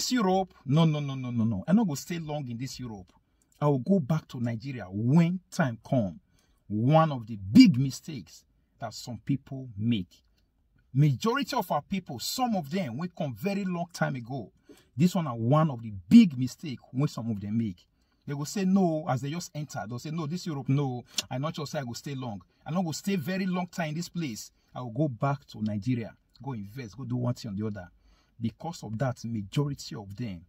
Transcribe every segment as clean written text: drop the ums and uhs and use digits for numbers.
this Europe, no. I'm not going to stay long in this Europe. I will go back to Nigeria when time comes. One of the big mistakes that some people make. Majority of our people, some of them went come very long time ago. This one are one of the big mistakes when some of them make. They will say no as they just enter. They'll say, no, this Europe, no. I'm not just say I will stay long. I'm not going to stay very long time in this place. I will go back to Nigeria, go invest, go do one thing or the other. Because of that, majority of them,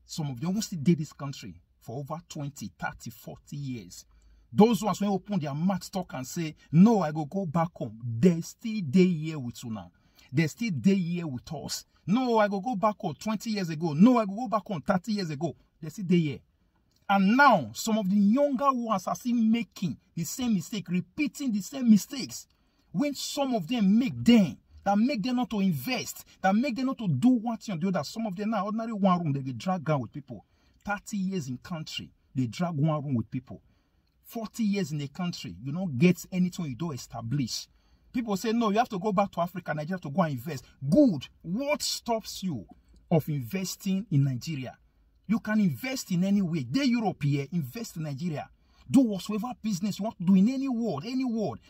some of them will still did this country for over 20, 30, 40 years. Those ones when open their mouth talk and say, no, I go back home. They still day here with you now. They still day here with us. No, I go back home 20 years ago. No, I go back home 30 years ago. They still day here. And now, some of the younger ones are still making the same mistake, repeating the same mistakes. When some of them make them, that make them not to invest, that make them not to do one thing or the other. Some of them now, ordinary one room, they get dragged out with people. 30 years in country, they drag one room with people. 40 years in the country, you don't get anything you don't establish. People say, no, you have to go back to Africa, Nigeria to go and invest. Good. What stops you of investing in Nigeria? You can invest in any way. They Europe here, invest in Nigeria. Do whatsoever business you want to do in any world,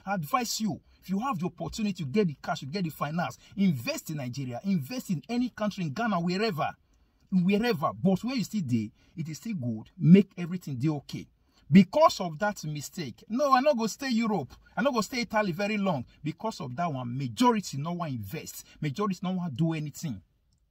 I advise you. If you have the opportunity, you get the cash, you get the finance, invest in Nigeria, invest in any country, in Ghana, wherever. But where you still there, it is still good. Make everything there okay. Because of that mistake, no, I'm not going to stay Europe. I'm not going to stay Italy very long. Because of that one, majority no one invest. Majority no one do anything.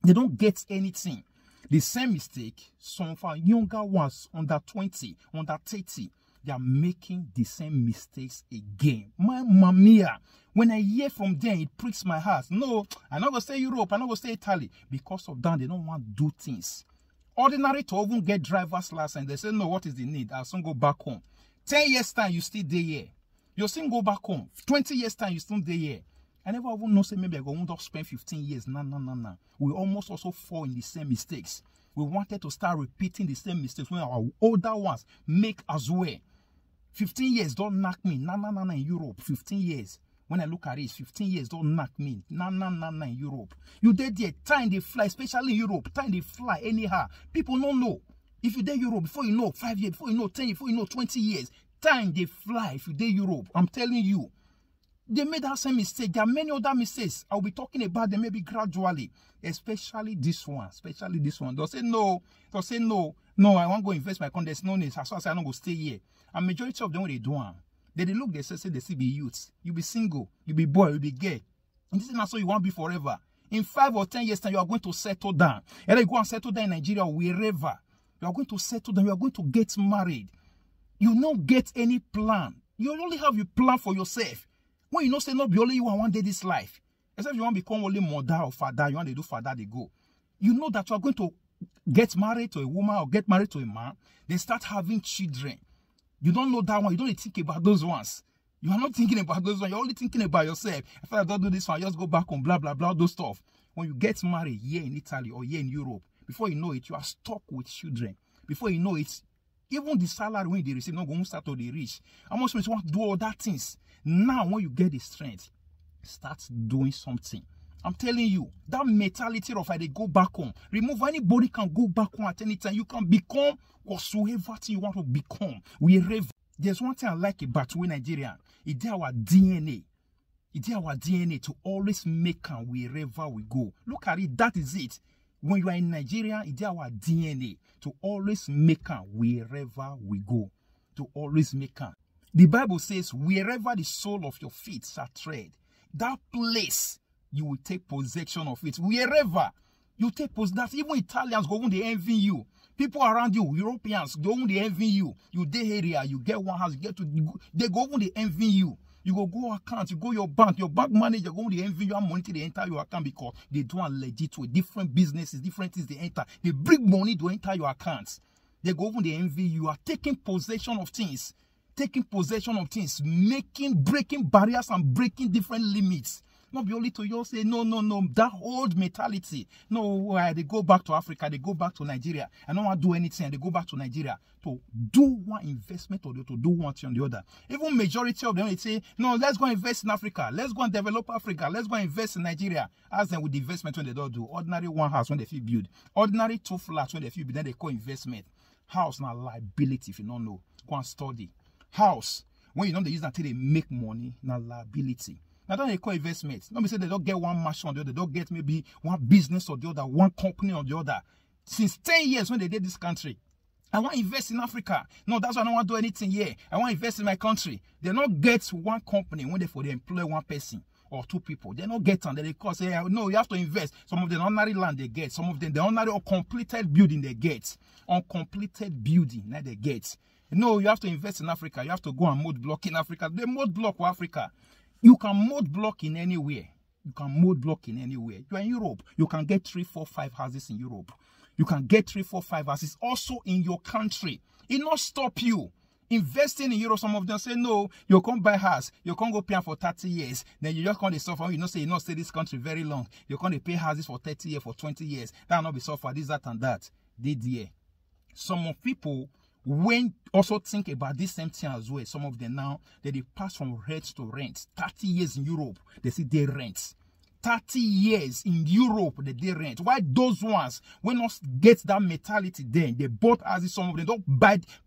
They don't get anything. The same mistake, some of our younger ones, under 20, under 30, they are making the same mistakes again. Mamma mia. When I hear from them, it pricks my heart. No, I'm not going to stay Europe. I'm not going to stay Italy. Because of that, they don't want to do things. Ordinary to even get driver's license. They say, no, what is the need? I'll soon go back home. 10 years time, you still there here. You still go back home. 20 years time, you still there here. I never even know, say, maybe I go to spend 15 years. No. We almost also fall in the same mistakes. We wanted to start repeating the same mistakes when our older ones make as well. 15 years, don't knock me. No, in Europe. 15 years. When I look at it, 15 years, don't knock me. No, in Europe. You did there, time they fly, especially in Europe. Time they fly anyhow. People don't know. If you did Europe, before you know 5 years, before you know 10 years, before you know 20 years, time they fly if you did Europe. I'm telling you. They made that same mistake. There are many other mistakes. I'll be talking about them maybe gradually. Especially this one. They'll say no. No, I want to go invest my content. No need. As far as I don't go stay here. And majority of them, what they do, they look, they say they still be youths. You be single. You be boy. You be gay. And this is not so you want to be forever. In 5 or 10 years time, you are going to settle down. Either you go and settle down in Nigeria or wherever. You are going to settle down. You are going to get married. You don't get any plan. You only have your plan for yourself. When you know, say, not be only you want one day this life. Except you want to become only mother or father, you want to do father, they go. You know that you are going to get married to a woman or get married to a man. They start having children. You don't know that one. You don't think about those ones. You are not thinking about those ones. You're only thinking about yourself. If I don't do this one, I just go back on blah, blah, blah, those stuff. When you get married here in Italy or here in Europe, before you know it, you are stuck with children. Before you know it, even the salary when they receive, not going to start to the rich. How much you want to do all that things? Now, when you get the strength, start doing something. I'm telling you, that mentality of I they go back home. Remove anybody can go back home at any time. You can become whatsoever thing you want to become. There's one thing I like about we Nigerian. It's our DNA. It's our DNA to always make them wherever we go. Look at it. That is it. When you are in Nigeria, it's our DNA to always make them wherever we go. To always make them. The Bible says, wherever the sole of your feet shall tread, that place you will take possession of it. Wherever you take possession, that even Italians go when they envy you. People around you, Europeans, go when they envy you. You day area, you get one house, they go when they envy you. You go account, you go your bank manager go when they envy you and money they enter your account because they do a legit way. Different businesses, different things they enter. They bring money to enter your accounts. They go when they envy you. You are taking possession of things. Breaking barriers and breaking different limits. Not be only to you say, no, that old mentality. No, they go back to Africa, they go back to Nigeria. I don't want to do anything, and they go back to Nigeria to do one investment or to do one thing on the other. Even majority of them, they say, no, let's go invest in Africa. Let's go and develop Africa. Let's go invest in Nigeria. Ask them with the investment when they don't do. Ordinary one house when they feel build. Ordinary 2 flats when they feel build. Then they call investment. House now liability if you don't know. Go and study. House, when you don't use that until they make money, now liability. Now don't they call investment. Let me say they don't get one machine or the other. They don't get maybe one business or the other, one company or the other. Since 10 years when they did this country, I want to invest in Africa. No, that's why I don't want to do anything here. I want to invest in my country. They don't get one company when they employ one person or 2 people. They don't get on. They cause say, no, you have to invest. Some of the ordinary land they get. Some of them the ordinary uncompleted building they get. Uncompleted building that they get. No, you have to invest in Africa. You have to go and mold block in Africa. They mold block for Africa. You can mold block in anywhere. You can mold block in anywhere. You are in Europe. You can get 3, 4, 5 houses in Europe. You can get 3, 4, 5 houses also in your country. It not stop you investing in Europe. Some of them say, no, you can't buy house. You can't go pay for 30 years. Then you just can't suffer. You know, say, you not stay this country very long. You can't pay houses for 30 years, for 20 years. That will not be suffer. This, that, and that. Some of people, when also think about this same thing as well, some of them now, they pass from rent to rent. 30 years in Europe, they see they rent. 30 years in Europe, they rent. Why those ones, when not get that mentality then, they bought houses, some of them don't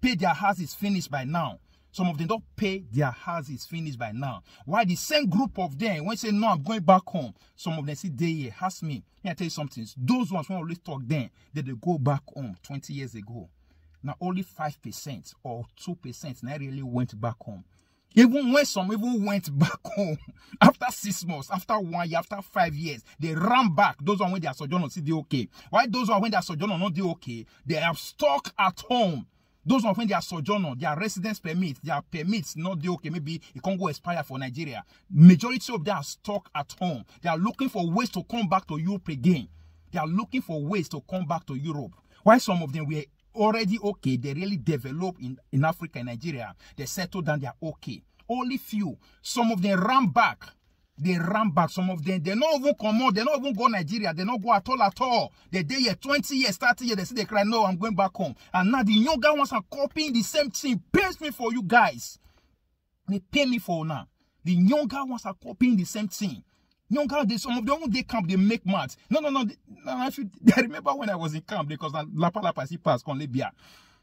pay their houses finished by now. Some of them don't pay their houses finished by now. Why the same group of them, when say, no, I'm going back home, some of them say, they here, ask me. Let me tell you something. Those ones, when I always talk then, they go back home 20 years ago. Now, only 5% or 2% now really went back home. Even when some even went back home after 6 months, after 1 year, after 5 years, they ran back. Those ones when they are sojourner, see they okay. Why those ones when they are sojourner not they okay? They have stuck at home. Those ones when they are sojourner, their residence permit, their permits not they okay. Maybe it can't go expire for Nigeria. Majority of them are stuck at home. They are looking for ways to come back to Europe again. They are looking for ways to come back to Europe. Why some of them were already okay, they really develop in Africa and Nigeria, they settle down, they are okay. Only few. Some of them ran back. They ran back. Some of them, they not even come out, they not even go Nigeria, they not go at all. They here 20 years, 30 years, they say they cry, no, I'm going back home. And now the younger ones are copying the same thing. Pays me for you guys. They pay me for now. The younger ones are copying the same thing. Younger, some of them when they camp, they make maths. No. I remember when I was in camp because Lapa see pass con Libya.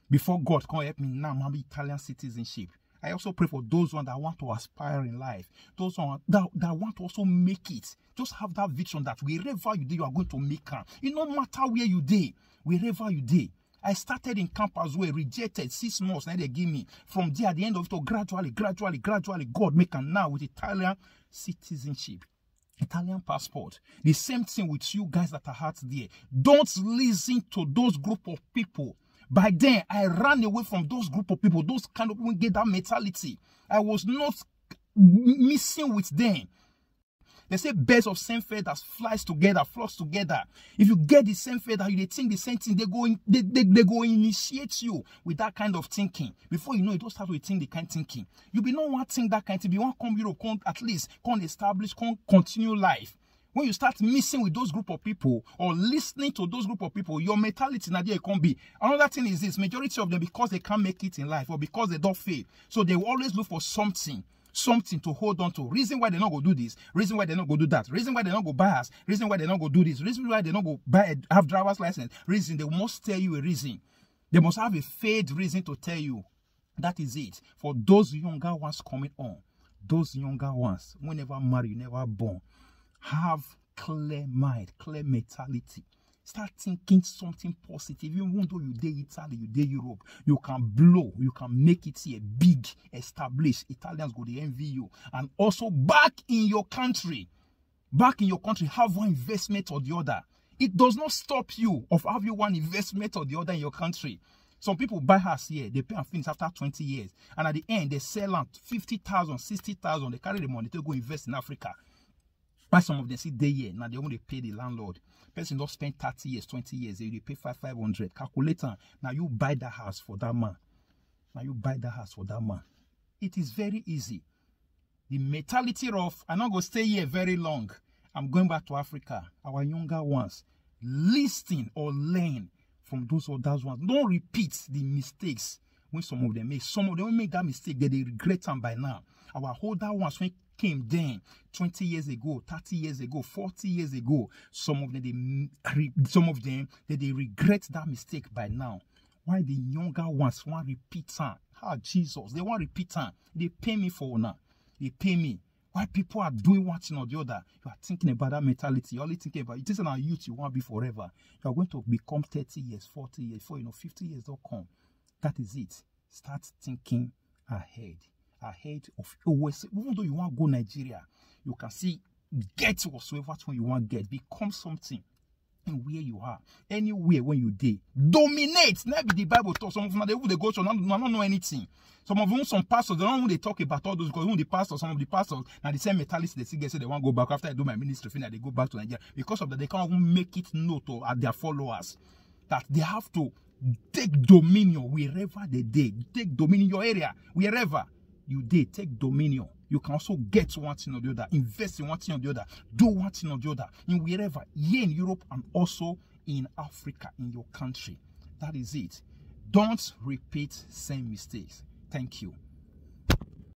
Before God can help me now, I'm Italian citizenship. I also pray for those ones that want to aspire in life. Those ones that want to also make it. Just have that vision that wherever you do, you are going to make it. It no matter where you do, wherever you do. I started in camp as well, rejected 6 months, now they give me. From there, at the end of it, gradually, God make it now with Italian citizenship. Italian passport. The same thing with you guys that are out there. Don't listen to those group of people. By then, I ran away from those group of people. Those kind of people get that mentality. I was not missing with them. They say birds of same feather flocks together. If you get the same feather, they think the same thing. They go initiate you with that kind of thinking. Before you know it, don't start with think the kind of thinking. You be not want think that kind of thing. You want come Europe, at least come establish, come continue life. When you start missing with those group of people or listening to those group of people, your mentality now there can be. Another thing is this: majority of them, because they can't make it in life or because they don't fail, so they will always look for something to hold on to. Reason why they not go do this, reason why they not go do that, reason why they not go buy us, reason why they not go do this, reason why they not go have driver's license, reason. They must tell you a reason. They must have a faith reason to tell you. That is it. For those younger ones coming on, those younger ones, who never marry, never born, have clear mind, clear mentality. Start thinking something positive. Even though you dey Italy, you dey Europe, you can blow, you can make it here big, established. Italians go to envy you. And also back in your country, have one investment or the other. It does not stop you of having one investment or the other in your country. Some people buy house here, they pay and finish after 20 years. And at the end, they sell out 50,000, 60,000. They carry the money to go invest in Africa. But some of them see they here, now they only pay the landlord. Person don't spend 30 years, 20 years, they pay 500. Calculator, now you buy the house for that man. It is very easy. The mentality of, I'm not going to stay here very long. I'm going back to Africa. Our younger ones, listen or learn from those others ones. Don't repeat the mistakes when some of them make. Some of them make that mistake, they regret them by now. Our older ones, when came then 20 years ago, 30 years ago, 40 years ago, some of them they regret that mistake by now. Why the younger ones want repeat time? Jesus, they want repeat time. They pay me for now. They pay me. Why people are doing one thing or the other? You are thinking about that mentality. You're only thinking about it. It's in our youth you want to be forever. You are going to become 30 years, 40 years, 50 years don't come. That is it. Start thinking ahead. Ahead of always. Even though you want to go Nigeria, you can see get whatsoever you want to get. Become something. And where you are, anywhere when you did, dominate. Maybe the Bible talks. Some of them they go to don't know anything. Some of them, some pastors, they don't know they talk about all those because even the pastors, some of the pastors, now the same mentality they see, say they want to go back after I do my ministry, they go back to Nigeria. Because of that, they can't even make it known to their followers that they have to take dominion wherever they did. Take dominion in your area, wherever you did, take dominion. You can also get one thing or the other, invest in one thing or the other, do one thing or the other, in wherever, here in Europe and also in Africa, in your country. That is it. Don't repeat same mistakes. Thank you.